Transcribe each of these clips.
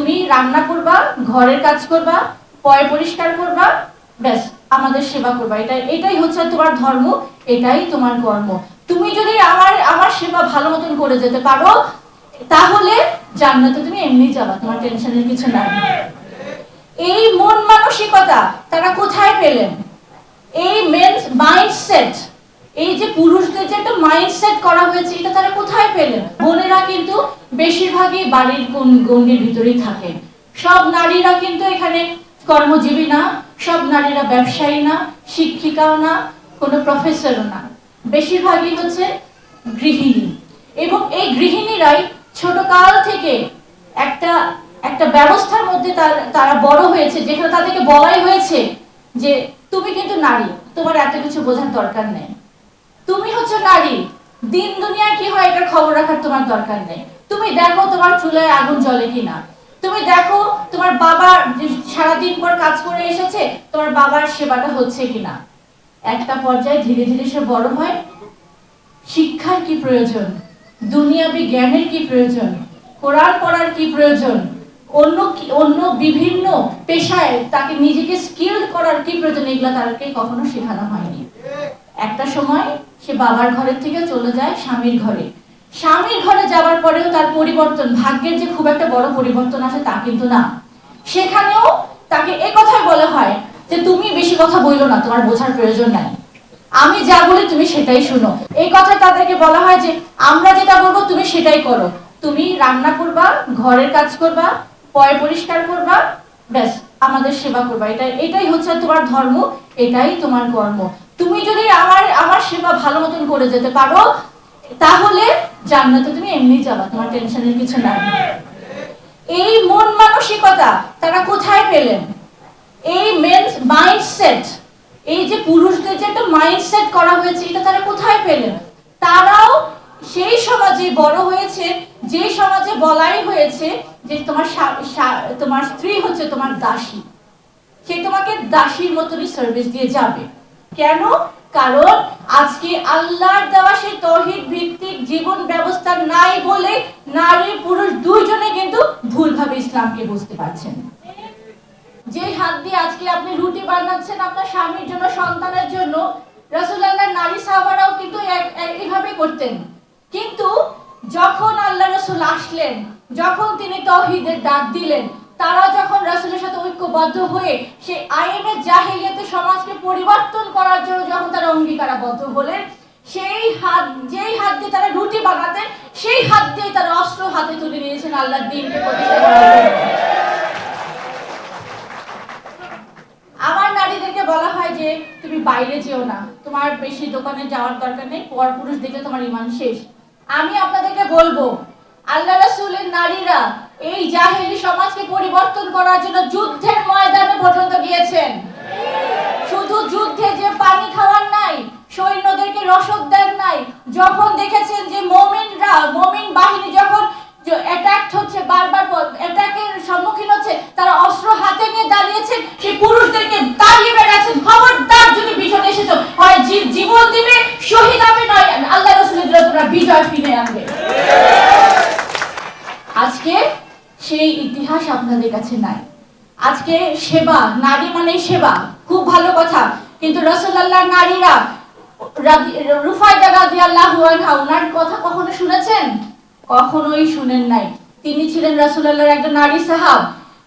তুমি রান্না করবা, ঘরের কাজ করবা, পয় পরিষ্কার করবা, ব্যাস আমাদের সেবা করবা। এটাই হচ্ছে তোমার ধর্ম, এটাই তোমার কর্ম। তুমি যদি আমার সেবা ভালো মতন করে যেতে পারো, তাহলে জান্নাতে তুমি এমনি যাবা, তোমার টেনশনের কিছু নাই। এই মন মানসিকতা তারা কোথায় পেলেন? এই মাইন্ডসেট, এই যে পুরুষদের যে একটা মাইন্ডসেট করা হয়েছে, এটা তারা কোথায় পেলেন? বোনেরা কিন্তু বেশিরভাগই বাড়ির গণ্ডির ভিতরেই থাকেন। সব নারীরা কিন্তু এখানে কর্মজীবী না, সব নারীরা ব্যবসায়ী না, শিক্ষিকাও না, কোনো প্রফেসরও না, বেশিরভাগই হচ্ছে গৃহিণী। এবং এই গৃহিণীরাই ছোটকাল থেকে একটা একটা ব্যবস্থার মধ্যে তারা বড় হয়েছে, যেখানে তাদেরকে বলাই হয়েছে যে তুমি কিন্তু নারী, তোমার এত কিছু বোঝার দরকার নেই, তুমি হচ্ছে নারী, দিন দুনিয়া কি হয় এটার খবর রাখার তোমার দরকার নেই, তুমি দেখো তোমার চুলায় আগুন জ্বলে কিনা, তুমি দেখো তোমার বাবা সারাদিন পর কাজ করে এসেছে, তোমার বাবার সেবাটা হচ্ছে কিনা। একটা পর্যায়ে ধীরে ধীরে সে বড় হয়, শিক্ষার কি প্রয়োজন, দুনিয়াবি জ্ঞানের কি প্রয়োজন, কোরআন পড়ার কি প্রয়োজন, অন্য বিভিন্ন পেশায় তাকে নিজেকে স্কিল করার কি প্রয়োজন, এগুলো তাকে কখনো শেখানো হয়নি। একটা সময় সে বাবার ঘরের থেকে চলে যায় স্বামীর ঘরে। স্বামীর ঘরে যাওয়ার পরেও তার পরিবর্তন, ভাগ্যের যে খুব একটা বড় পরিবর্তন আসে তা কিন্তু না। সেখানেও তাকে একথাই বলা হয় যে তুমি বেশি কথা বইলো না, তোমার বোঝার প্রয়োজন নাই, আমি যা বলি তুমি সেটাই শুনো। এই কথা তাদেরকে বলা হয় যে আমরা যেটা বলবো তুমি সেটাই করো, তুমি রান্না করবা, ঘরের কাজ করবা, পয় পরিষ্কার করবা, ব্যাস আমাদের সেবা করবা। এটাই হচ্ছে তোমার ধর্ম, এটাই তোমার কর্ম। তুমি যদি আমার সেবা ভালো মতন করে যেতে পারো, তাহলে জান্নাতে তুমি এমনি যাবা, তোমার টেনশনের কিছু নাই। এই মন মানসিকতা তারা কোথায় পেলেন? এই মাইন্ডসেট, এই যে পুরুষদের যে একটা মাইন্ডসেট করা হয়েছে, এটা তারা কোথায় পেলেন? তারাও সেই সমাজে বড় হয়েছে, যে সমাজে বলাই হয়েছে যে তোমার স্ত্রী হচ্ছে তোমার দাসী, সে তোমাকে দাসীর মতনই সার্ভিস দিয়ে যাবে। কেন? কারণ আজকে আল্লাহর দেওয়া সেই তৌহিদ ভিত্তিক জীবন ব্যবস্থা নাই বলে নারী পুরুষ দুইজনে কিন্তু ভুলভাবে ইসলামকে বুঝতে পারছেন। যে হাত দিয়ে আজকে আপনি রুটি বানাচ্ছেন আপনার স্বামীর জন্য, সন্তানের জন্য, রাসূলুল্লাহর নারী সাহাবারাও কিন্তু এইভাবে করতেন। কিন্তু যখন আল্লাহ রাসূল আসলেন, যখন তিনি তাওহীদের ডাক দিলেন, তারা যখন রাসূলের সাথে ঐক্যবদ্ধ হয়ে সেই আইনে জাহেলিয়াতে সমাজকে পরিবর্তন করার জন্য যখন তারা অঙ্গীকারাবদ্ধ হলেন, যেই হাত দিয়ে তারা রুটি বানাতেন, সেই হাত দিয়ে তারা অস্ত্র হাতে তুলে নিয়েছেন আল্লাহর দ্বীনকে প্রতিষ্ঠা করার জন্য। আমার নারীদেরকে বলা হয় যে তুমি বাইরে যেও না, তোমার বেশি দোকানে যাওয়ার দরকার নেই, পরপুরুষ দেখলে তোমার ঈমান শেষ। আমি আপনাদেরকে বলবো, আল্লাহ রাসূলের নারীরা এই জাহেলি সমাজকে পরিবর্তন করার জন্য যুদ্ধের ময়দানে পর্যন্ত গিয়েছেন। শুধু যুদ্ধে যে পানি খাওয়ার নাই, সৈন্যদেরকে রসদ দেন নাই, যখন দেখেছেন যে মুমিন বাহিনী যখন অ্যাটাক হচ্ছে, বারবার অ্যাটাকের সম্মুখীন হচ্ছে, তারা অস্ত্র হাতে নিয়ে দাঁড়িয়েছেন, সেই পুরুষদেরকে তাড়িয়ে বেড়াচ্ছেন, খবরদার যদি পিছনে এসেছো, হয় জীবন দিবে, শহীদ হবে, নয় আল্লাহ রাসূলের জন্য তোমরা বিজয় ফিরে আনবে। আজকে সেই ইতিহাস আপনাদের কাছে নাই। আজকে সেবা, নারী মানে সেবা, খুব ভালো কথা, কিন্তু রাসূলুল্লাহর নারীরা, রুফায়দা রাদিয়াল্লাহু আনহা, ওনার কথা কখনো শুনেছেন? কখনোই শুনেন নাই। তিনি ছিলেন রাসূলুল্লাহর একজন নারী সাহাব।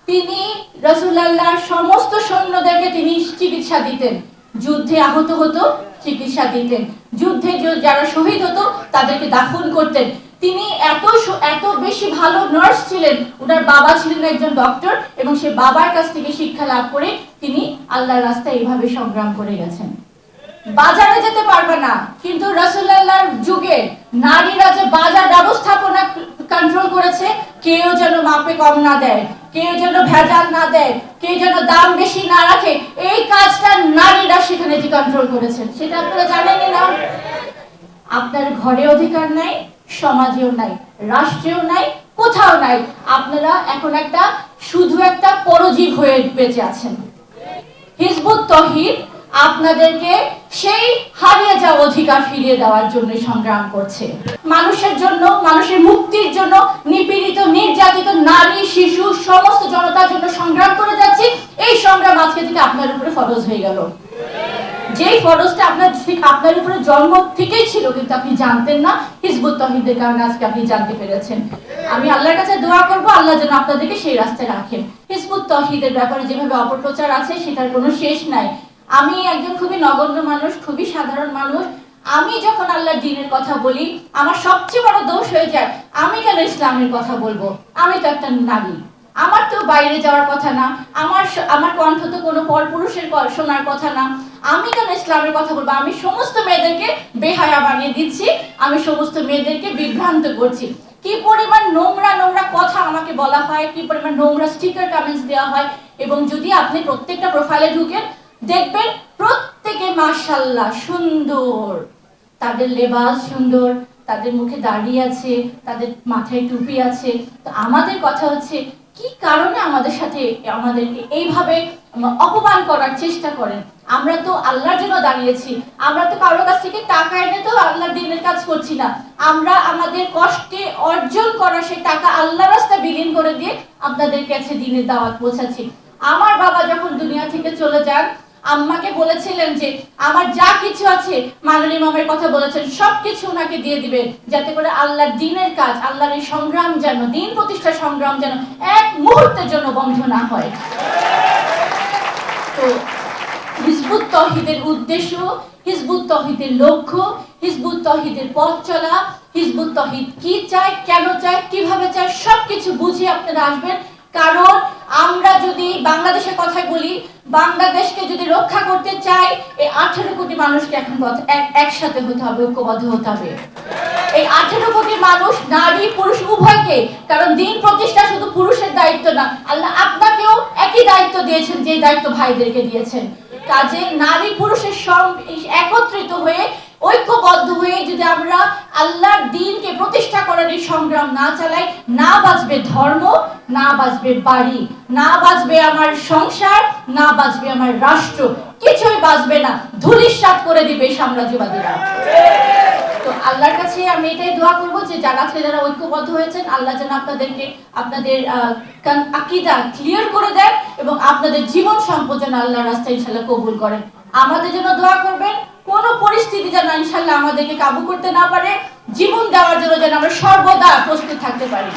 তিনি রাসূলুল্লাহর সমস্ত সৈন্যদেরকে তিনি চিকিৎসা দিতেন, যুদ্ধে আহত হতো চিকিৎসা দিতেন, যুদ্ধে যারা শহীদ হতো তাদেরকে দাফন করতেন। তিনি এত বেশি ভালো নার্স ছিলেন, ওনার বাবা ছিলেন একজন ডক্টর, এবং সে বাবার কাছ থেকে শিক্ষা লাভ করে তিনি আল্লাহর রাস্তায় এইভাবে সংগ্রাম করে গেছেন। বাজারে যেতে পারবে না, কিন্তু রাসূলুল্লাহর যুগে নারীরা যে বাজার ব্যবস্থাপনা কন্ট্রোল করেছে, কেউ যেন মাপে কম না দেয়, কেউ যেন ভেজাল না দেয়, কেউ যেন দাম বেশি না রাখে, এই কাজটা নারীরা সেখানে যে কন্ট্রোল করেছেন, সেটা আপনারা জানেনই না। আপনার ঘরে অধিকার নাই, সমাজেও নাই, রাষ্ট্রেও নাই, কোথাও নাই। আপনারা এখন শুধু একটা পরজীব হয়ে বেঁচে আছেন। হিজবুত তাওহীদ আপনাদেরকে সেই হারিয়ে যাওয়া অধিকার ফিরিয়ে দেওয়ার জন্য সংগ্রাম করছে। মানুষের জন্য, মানুষের মুক্তির জন্য নিপীড়িত, নির্যাতিত নারী, শিশু, সমস্ত উপরে ফরজ হয়ে গেল। যেই ফরজটা আপনার উপরে জন্ম থেকেই ছিল, কিন্তু আপনি জানতেন না, হিজবুত তাওহীদের কারণে আজকে আপনি জানতে পেরেছেন। আমি আল্লাহর কাছে দোয়া করব আল্লাহ যেন আপনাদেরকে সেই রাস্তায় রাখেন। হিজবুত তাওহীদের ব্যাপারে যেভাবে অপপ্রচার আছে সেটার কোনো শেষ নাই। আমি একজন খুবই নগণ্য মানুষ, খুবই সাধারণ মানুষ। আমি যখন আল্লাহর দ্বীনের কথা বলি আমার সবচেয়ে বড় দোষ হয়ে যায়, আমি কেন ইসলামের কথা বলবো? আমি তো একটা নারী, আমার তো বাইরে যাওয়ার কথা না, আমার কণ্ঠ তো কোনো পরপুরুষের শোনার কথা না, আমি কেন ইসলামের কথা বলবো? আমি সমস্ত মেয়েদেরকে বেহায়া বানিয়ে দিচ্ছি, আমি সমস্ত মেয়েদেরকে বিভ্রান্ত করছি। কি পরিমাণ নোংরা নোংরা কথা আমাকে বলা হয়, কি পরিমাণ নোংরা স্টিকার কমেন্টস দেওয়া হয়। এবং যদি আপনি প্রত্যেকটা প্রোফাইলে ঢুকেন দেখবেন প্রত্যেকে মাশাআল্লাহ সুন্দর, তাদের লেবাস সুন্দর, তাদের মুখে দাড়ি আছে, তাদের মাথায় টুপি আছে। তো আমাদের কথা হচ্ছে, কি কারণে আমাদেরকে এইভাবে অপমান করার চেষ্টা করেন? আমরা তো আল্লাহর জন্য দাঁড়িয়েছি, আমরা তো কারোর কাছ থেকে টাকা এনে তো আল্লাহর দ্বীনের কাজ করছি না। আমরা আমাদের কষ্টে অর্জন করা সেই টাকা আল্লাহর রাস্তায় বিলীন করে দিয়ে আপনাদের কাছে দ্বীনের দাওয়াত পৌঁছাচ্ছি। আমার বাবা যখন দুনিয়া থেকে চলে যান, আম্মাকে বলেছিলেন যে আমার যা কিছু আছে, মাননী ইমামের কথা বলেছেন, সবকিছু ওনাকে দিয়ে দিবেন, যাতে করে আল্লাহর দ্বীনের কাজ, আল্লাহর এই সংগ্রাম যেন, দ্বীন প্রতিষ্ঠার সংগ্রাম যেন এক মুহূর্তের জন্য বন্ধ না হয়। তো হিজবুত তাওহীদের উদ্দেশ্য, হিজবুত তাওহীদের লক্ষ্য, হিজবুত তাওহীদের পথ চলা, হিজবুত তাওহীদ কি চায়, কেন চায়, কিভাবে চায়, সবকিছু বুঝে আপনারা আসবেন। কারণ আমরা যদি বাংলাদেশের কথা বলি, বাংলাদেশকে যদি রক্ষা করতে চাই, এই 18 কোটি মানুষকে এখন একসাথে হতে হবে, ঐক্যবদ্ধ হতে হবে। এই 18 কোটি মানুষ, নারী পুরুষ উভয়কে, কারণ দ্বীন প্রতিষ্ঠা শুধু পুরুষের দায়িত্ব না, আল্লাহ আপনাকেও একই দায়িত্ব দিয়েছেন যে দায়িত্ব ভাইদেরকে দিয়েছেন। কাজে নারী পুরুষের একত্রিত হয়ে, ঐক্যবদ্ধ হয়ে যদি আমরা আল্লাহর দ্বীনকে প্রতিষ্ঠা করার এই সংগ্রাম না চালাই, না বাঁচবে ধর্ম, না বাঁচবে বাড়ি, না বাঁচবে আমার সংসার, না বাঁচবে আমার রাষ্ট্র, কিছুই বাঁচবে না, ধূলিসাৎ করে দিবে সাম্রাজ্যবাদীরা। তো আল্লাহর কাছে আমি এটাই দোয়া করব যে যারা ঐক্যবদ্ধ হয়েছেন, আল্লাহ যেন আপনাদেরকে আপনাদের আকীদা ক্লিয়ার করে দেন এবং আপনাদের জীবন সম্পদ যেন আল্লাহর রাস্তায় ইনশাআল্লাহ কবুল করেন। আমাদের জন্য দোয়া করবেন, কোন পরিস্থিতি যেন ইনশাআল্লাহ আমাদেরকে কাবু করতে না পারে, জীবন দেওয়ার জন্য যেন আমরা সর্বদা প্রস্তুত থাকতে পারি।